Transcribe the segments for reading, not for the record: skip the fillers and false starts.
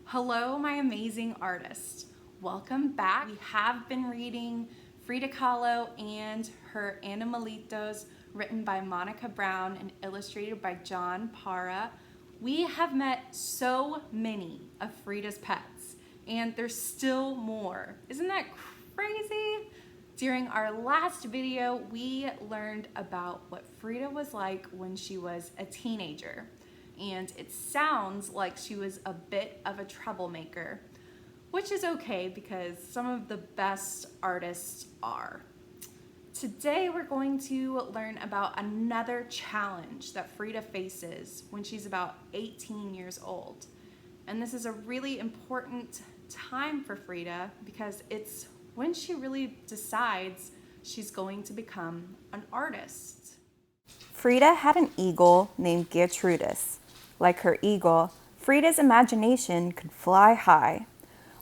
Hello, my amazing artist. Welcome back. We have been reading Frida Kahlo and her Animalitos, written by Monica Brown and illustrated by Parra. We have met so many of Frida's pets, and there's still more. Isn't that crazy? During our last video, we learned about what Frida was like when she was a teenager. And it sounds like she was a bit of a troublemaker, which is okay because some of the best artists are. Today we're going to learn about another challenge that Frida faces when she's about 18 years old. And this is a really important time for Frida because it's when she really decides she's going to become an artist. Frida had an eagle named Gertrudis. Like her eagle, Frida's imagination could fly high.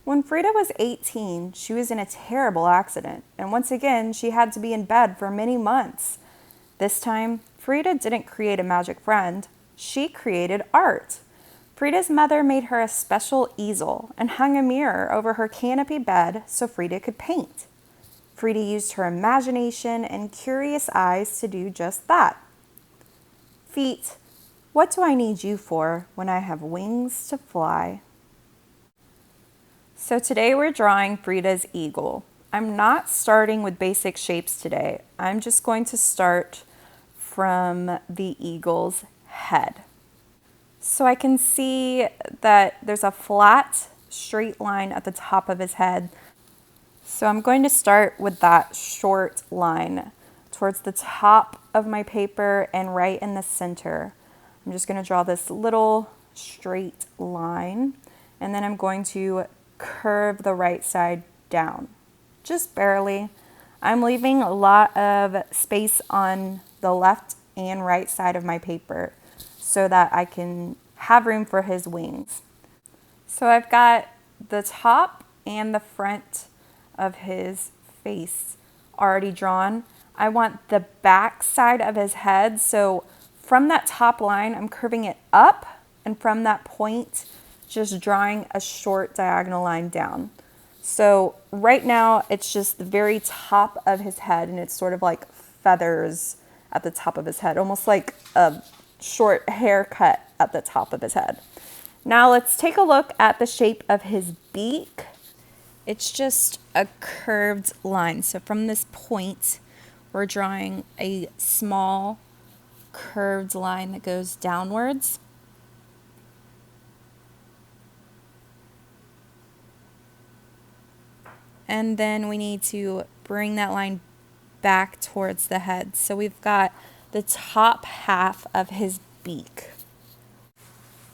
When Frida was 18, she was in a terrible accident, and once again, she had to be in bed for many months. This time, Frida didn't create a magic friend, she created art. Frida's mother made her a special easel and hung a mirror over her canopy bed so Frida could paint. Frida used her imagination and curious eyes to do just that. Feet, what do I need you for when I have wings to fly? So today we're drawing Frida's eagle. I'm not starting with basic shapes today. I'm just going to start from the eagle's head. So I can see that there's a flat, straight line at the top of his head. So I'm going to start with that short line towards the top of my paper and right in the center. I'm just going to draw this little straight line, and then I'm going to curve the right side down, just barely. I'm leaving a lot of space on the left and right side of my paper so that I can have room for his wings. So I've got the top and the front of his face already drawn. I want the back side of his head, so from that top line, I'm curving it up, and from that point, just drawing a short diagonal line down. So right now, it's just the very top of his head, and it's sort of like feathers at the top of his head, almost like a short haircut at the top of his head. Now let's take a look at the shape of his beak. It's just a curved line. So from this point, we're drawing a small curved line that goes downwards. And then we need to bring that line back towards the head. So we've got the top half of his beak.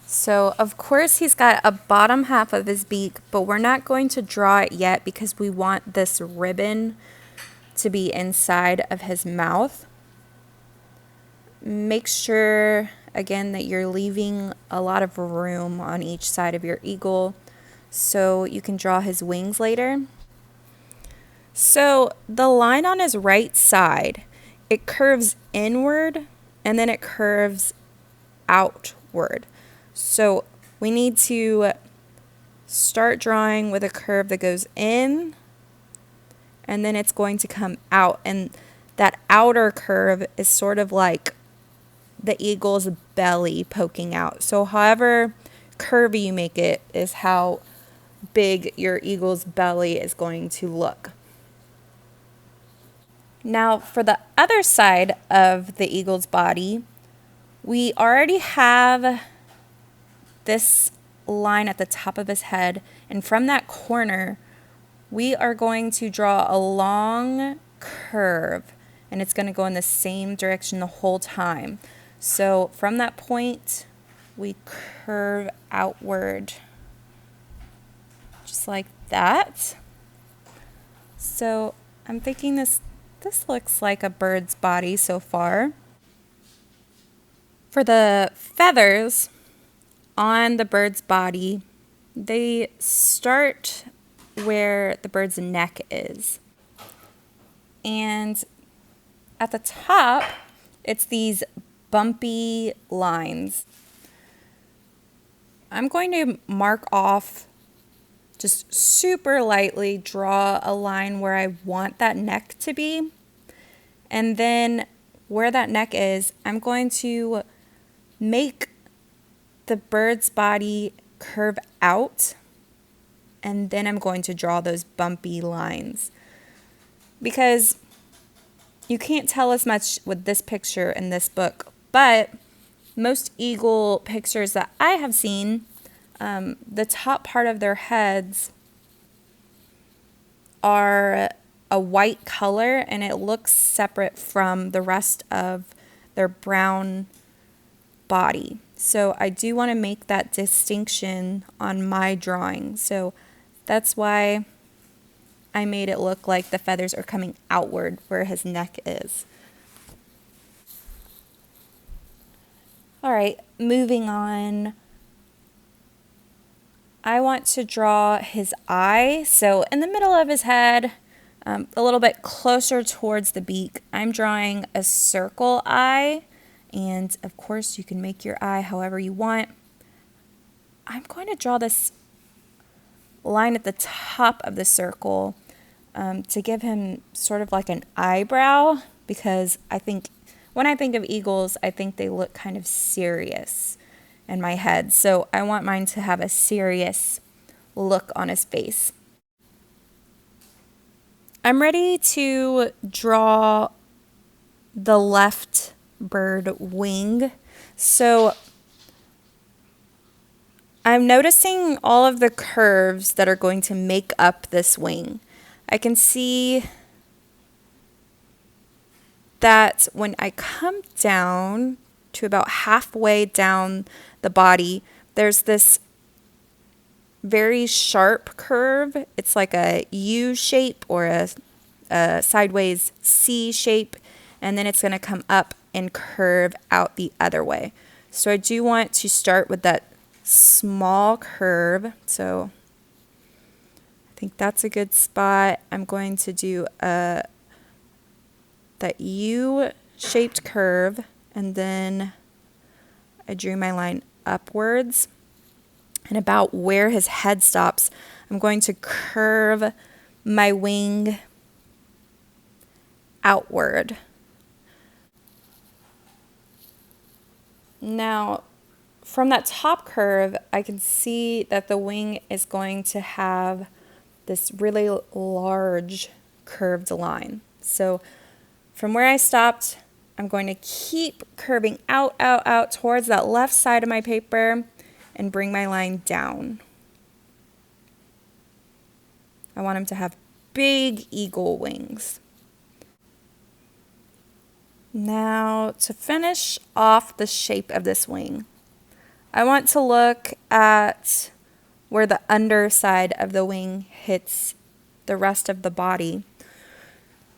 So of course he's got a bottom half of his beak, but we're not going to draw it yet because we want this ribbon to be inside of his mouth. Make sure, again, that you're leaving a lot of room on each side of your eagle so you can draw his wings later. So the line on his right side, it curves inward and then it curves outward. So we need to start drawing with a curve that goes in, and then it's going to come out. And that outer curve is sort of like the eagle's belly poking out. So however curvy you make it is how big your eagle's belly is going to look. Now for the other side of the eagle's body, we already have this line at the top of his head, and from that corner we are going to draw a long curve, and it's going to go in the same direction the whole time. So from that point we curve outward just like that. So I'm thinking this looks like a bird's body so far. For the feathers on the bird's body, they start where the bird's neck is. And at the top, it's these bumpy lines. I'm going to mark off, just super lightly draw a line where I want that neck to be. And then where that neck is, I'm going to make the bird's body curve out. And then I'm going to draw those bumpy lines. Because you can't tell as much with this picture in this book, but most eagle pictures that I have seen, the top part of their heads are a white color and it looks separate from the rest of their brown body. So I do want to make that distinction on my drawing. So that's why I made it look like the feathers are coming outward where his neck is. All right, moving on. I want to draw his eye. So in the middle of his head, a little bit closer towards the beak, I'm drawing a circle eye. And of course, you can make your eye however you want. I'm going to draw this line at the top of the circle to give him sort of like an eyebrow, because I think when I think of eagles, I think they look kind of serious in my head. So I want mine to have a serious look on his face. I'm ready to draw the left bird wing. So I'm noticing all of the curves that are going to make up this wing. I can see that when I come down to about halfway down the body, there's this very sharp curve. It's like a U shape or a sideways C shape, and then it's going to come up and curve out the other way. So I do want to start with that small curve. So I think that's a good spot. I'm going to do that U-shaped curve, and then I drew my line upwards. And about where his head stops, I'm going to curve my wing outward. Now, from that top curve, I can see that the wing is going to have this really large curved line. So from where I stopped, I'm going to keep curving out towards that left side of my paper and bring my line down. I want him to have big eagle wings. Now, to finish off the shape of this wing, I want to look at where the underside of the wing hits the rest of the body.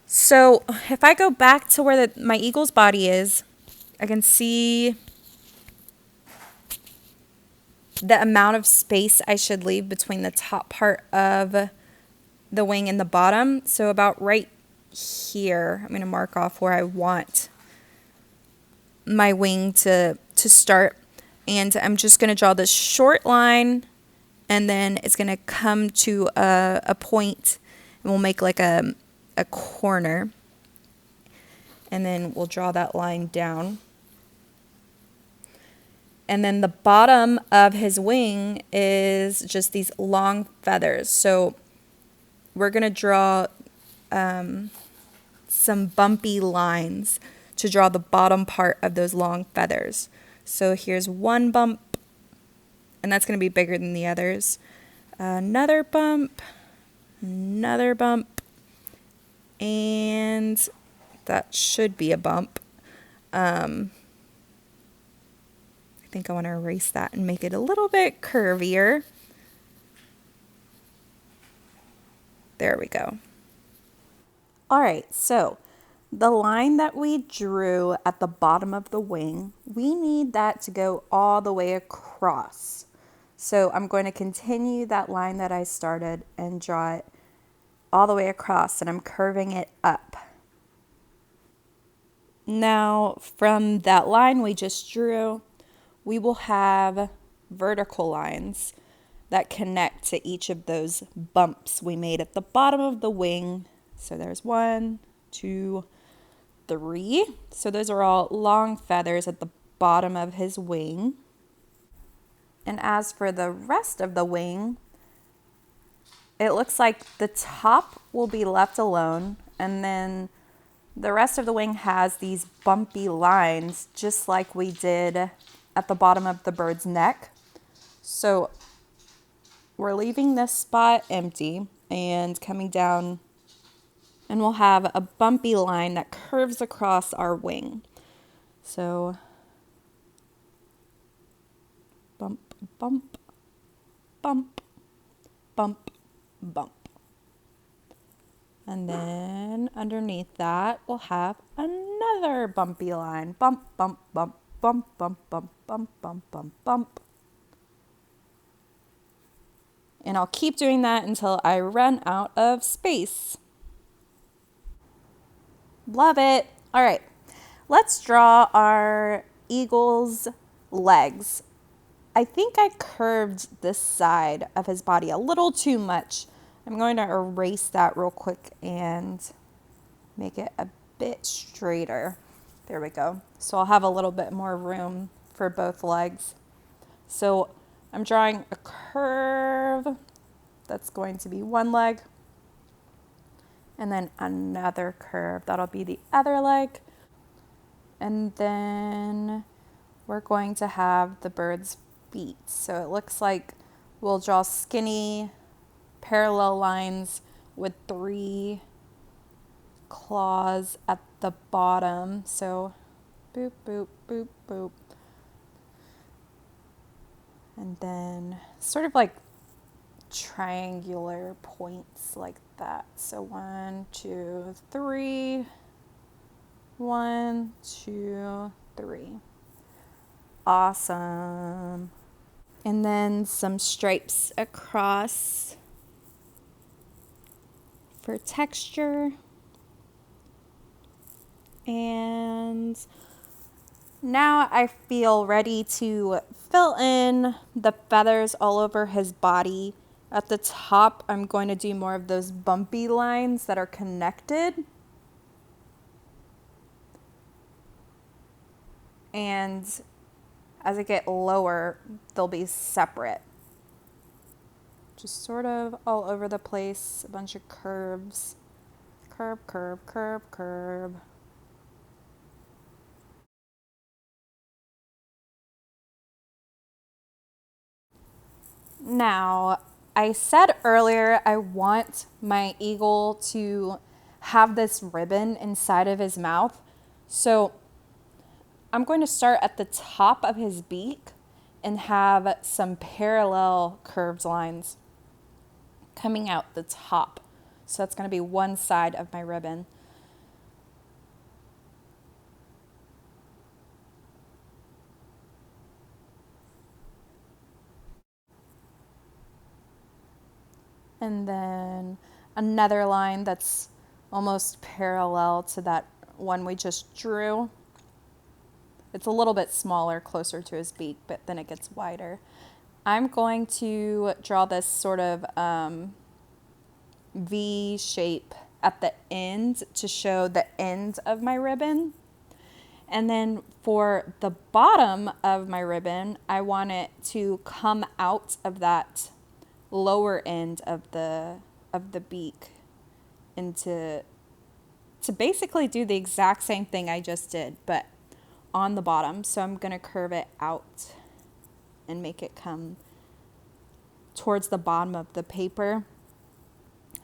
So if I go back to where my eagle's body is, I can see the amount of space I should leave between the top part of the wing and the bottom. So about right here, I'm going to mark off where I want my wing to start. And I'm just going to draw this short line, and then it's going to come to a point, and we'll make like a corner. And then we'll draw that line down. And then the bottom of his wing is just these long feathers. So we're going to draw some bumpy lines to draw the bottom part of those long feathers. So here's one bump, and that's going to be bigger than the others. Another bump, and that should be a bump. I think I want to erase that and make it a little bit curvier. There we go. All right, so the line that we drew at the bottom of the wing, we need that to go all the way across. So I'm going to continue that line that I started and draw it all the way across, and I'm curving it up. Now, from that line we just drew, we will have vertical lines that connect to each of those bumps we made at the bottom of the wing. So there's 1, 2, 3. So those are all long feathers at the bottom of his wing. And as for the rest of the wing, it looks like the top will be left alone, and then the rest of the wing has these bumpy lines just like we did at the bottom of the bird's neck. So we're leaving this spot empty and coming down, and we'll have a bumpy line that curves across our wing. So bump, bump, bump, bump, bump. And then underneath that, we'll have another bumpy line. Bump, bump, bump, bump, bump, bump, bump, bump, bump, bump. And I'll keep doing that until I run out of space. Love it. All right, let's draw our eagle's legs. I think I curved this side of his body a little too much. I'm going to erase that real quick and make it a bit straighter. There we go. So I'll have a little bit more room for both legs. So I'm drawing a curve that's going to be one leg, and then another curve that'll be the other leg, and then we're going to have the bird's feet. So it looks like we'll draw skinny parallel lines with 3 claws at the bottom. So boop, boop, boop, boop. And then sort of like triangular points like that. So 1, 2, 3. 1, 2, 3. Awesome. And then some stripes across for texture. And now I feel ready to fill in the feathers all over his body. At the top, I'm going to do more of those bumpy lines that are connected. And as I get lower, they'll be separate. Just sort of all over the place, a bunch of curves. Curve, curve, curve, curve. Now, I said earlier I want my eagle to have this ribbon inside of his mouth. So I'm going to start at the top of his beak and have some parallel curved lines coming out the top. So that's going to be one side of my ribbon. And then another line that's almost parallel to that one we just drew. It's a little bit smaller, closer to his beak, but then it gets wider. I'm going to draw this sort of V shape at the end to show the end of my ribbon. And then for the bottom of my ribbon, I want it to come out of that lower end of the beak and to basically do the exact same thing I just did, but on the bottom. So I'm going to curve it out and make it come towards the bottom of the paper.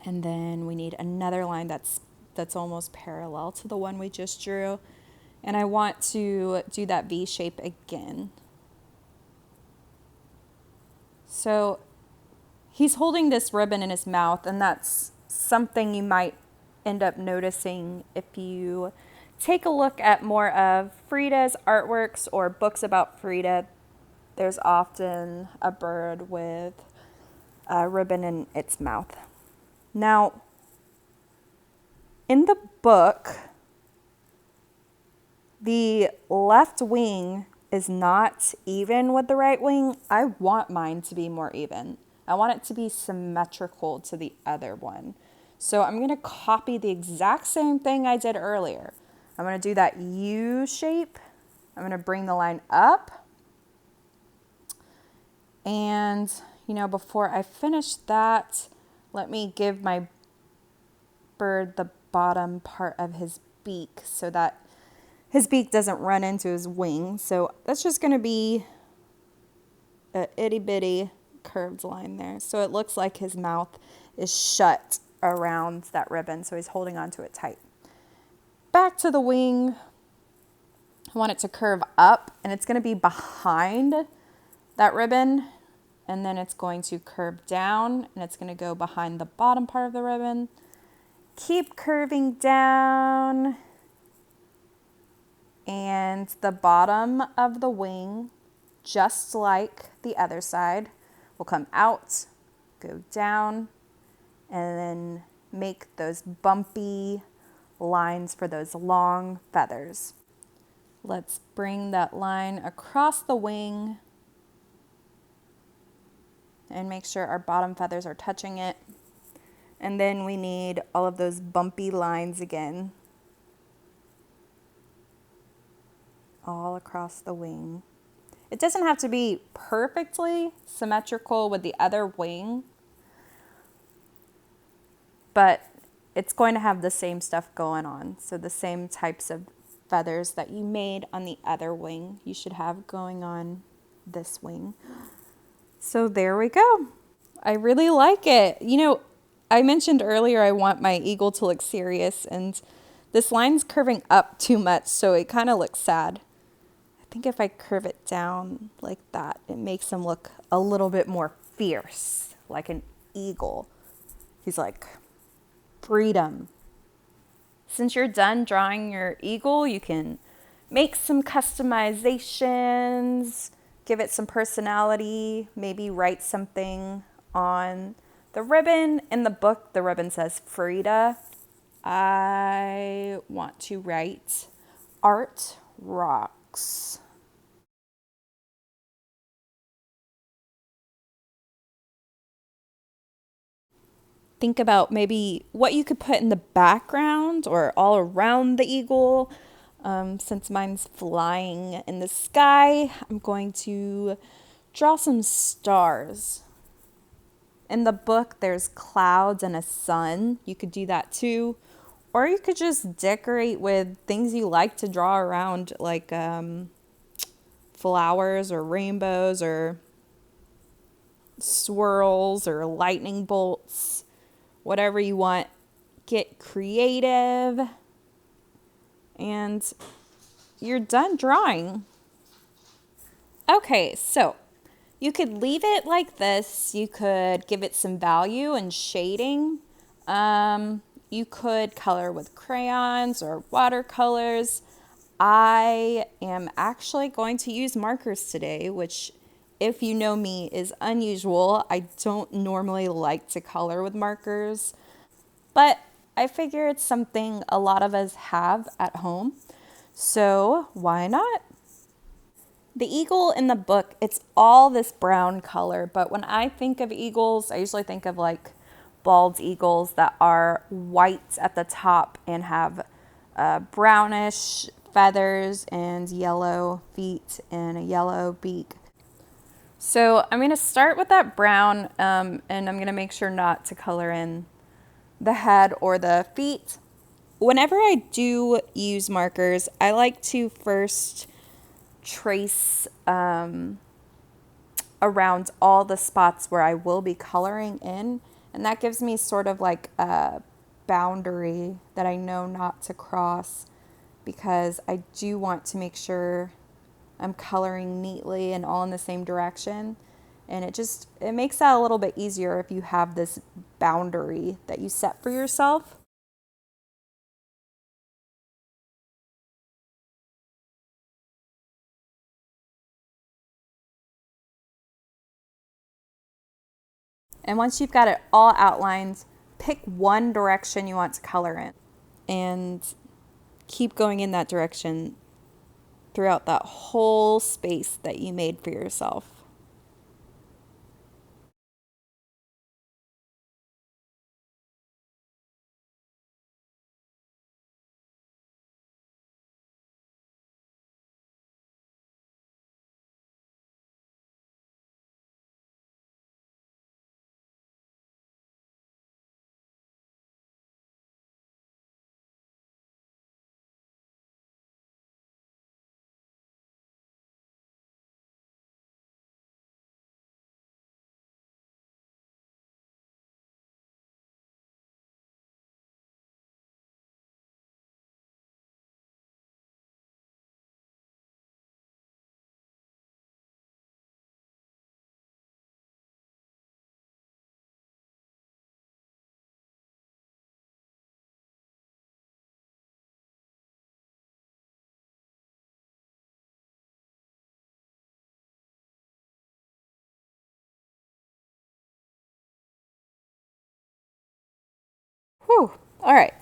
And then we need another line that's almost parallel to the one we just drew. And I want to do that V shape again. So he's holding this ribbon in his mouth, and that's something you might end up noticing if you take a look at more of Frida's artworks or books about Frida. There's often a bird with a ribbon in its mouth. Now, in the book, the left wing is not even with the right wing, I want mine to be more even. I want it to be symmetrical to the other one. So I'm going to copy the exact same thing I did earlier. I'm going to do that U shape. I'm going to bring the line up. And, before I finish that, let me give my bird the bottom part of his beak so that his beak doesn't run into his wing. So that's just going to be a itty bitty curved line there. So it looks like his mouth is shut around that ribbon. So he's holding onto it tight. Back to the wing. I want it to curve up, and it's going to be behind that ribbon. And then it's going to curve down, and it's going to go behind the bottom part of the ribbon. Keep curving down. And the bottom of the wing, just like the other side, will come out, go down, and then make those bumpy lines for those long feathers. Let's bring that line across the wing and make sure our bottom feathers are touching it. And then we need all of those bumpy lines again, all across the wing. It doesn't have to be perfectly symmetrical with the other wing, but it's going to have the same stuff going on. So the same types of feathers that you made on the other wing, you should have going on this wing. So there we go. I really like it. I mentioned earlier I want my eagle to look serious, and this line's curving up too much, so it kind of looks sad. I think if I curve it down like that, it makes him look a little bit more fierce, like an eagle. He's like, freedom. Since you're done drawing your eagle, you can make some customizations, give it some personality, maybe write something on the ribbon. In the book, the ribbon says Frida. I want to write art rocks. Think about maybe what you could put in the background or all around the eagle. Since mine's flying in the sky, I'm going to draw some stars. In the book, there's clouds and a sun. You could do that too. Or you could just decorate with things you like to draw around, like flowers or rainbows or swirls or lightning bolts. Whatever you want. Get creative. And you're done drawing. Okay, so you could leave it like this. You could give it some value and shading. You could color with crayons or watercolors. I am actually going to use markers today, which, if you know me, is unusual. I don't normally like to color with markers, but I figure it's something a lot of us have at home, so why not? The eagle in the book, it's all this brown color, but when I think of eagles, I usually think of like bald eagles that are white at the top and have brownish feathers and yellow feet and a yellow beak. So I'm going to start with that brown, and I'm going to make sure not to color in the head or the feet. Whenever I do use markers, I like to first trace around all the spots where I will be coloring in, and that gives me sort of like a boundary that I know not to cross, because I do want to make sure I'm coloring neatly and all in the same direction. And it makes that a little bit easier if you have this boundary that you set for yourself. And once you've got it all outlined, pick one direction you want to color in and keep going in that direction throughout that whole space that you made for yourself. Whew. All right.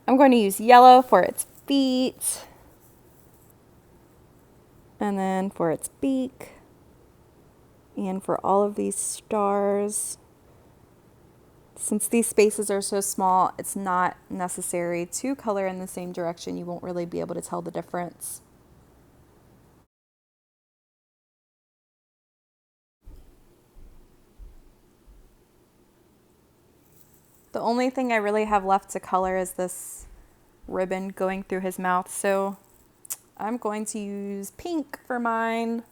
I'm going to use yellow for its feet, and then for its beak, and for all of these stars. Since these spaces are so small, it's not necessary to color in the same direction. You won't really be able to tell the difference. The only thing I really have left to color is this ribbon going through his mouth, so I'm going to use pink for mine.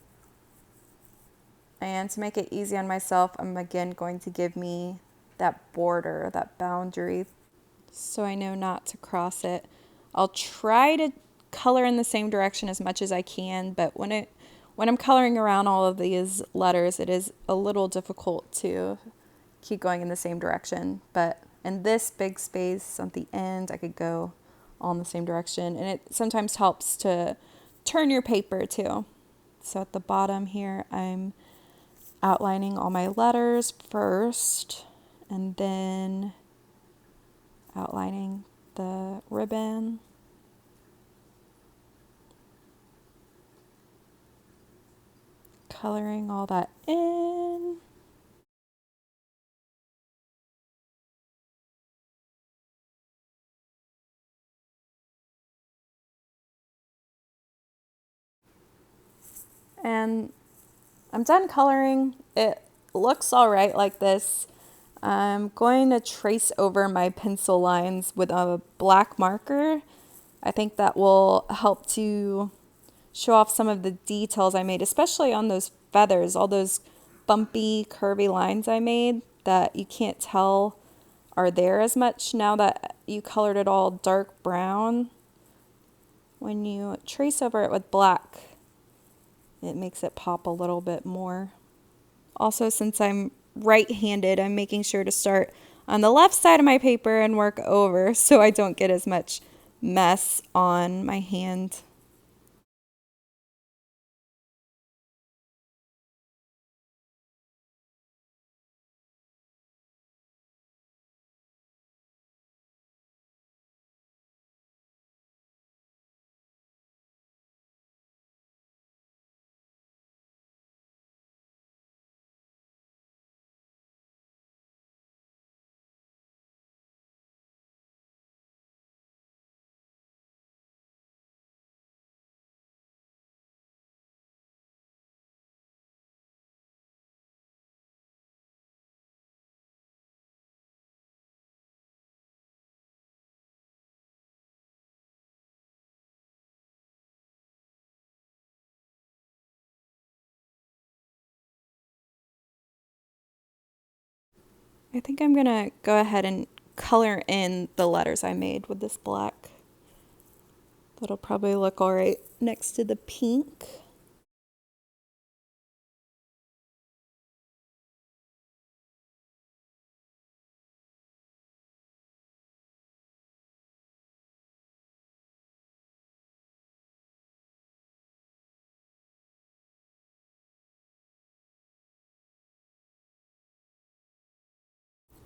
And to make it easy on myself, I'm again going to give me that border, that boundary, so I know not to cross it. I'll try to color in the same direction as much as I can, but when I'm coloring around all of these letters, it is a little difficult to keep going in the same direction. But in this big space at the end, I could go all in the same direction, and it sometimes helps to turn your paper too. So at the bottom here, I'm outlining all my letters first, and then outlining the ribbon. Coloring all that in. And I'm done coloring. It looks all right like this. I'm going to trace over my pencil lines with a black marker. I think that will help to show off some of the details I made, especially on those feathers, all those bumpy, curvy lines I made that you can't tell are there as much now that you colored it all dark brown. When you trace over it with black, it makes it pop a little bit more. Also, since I'm right-handed, I'm making sure to start on the left side of my paper and work over so I don't get as much mess on my hand. I think I'm going to go ahead and color in the letters I made with this black. That'll probably look all right next to the pink.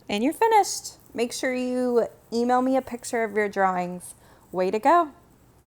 And you're finished. Make sure you email me a picture of your drawings. Way to go!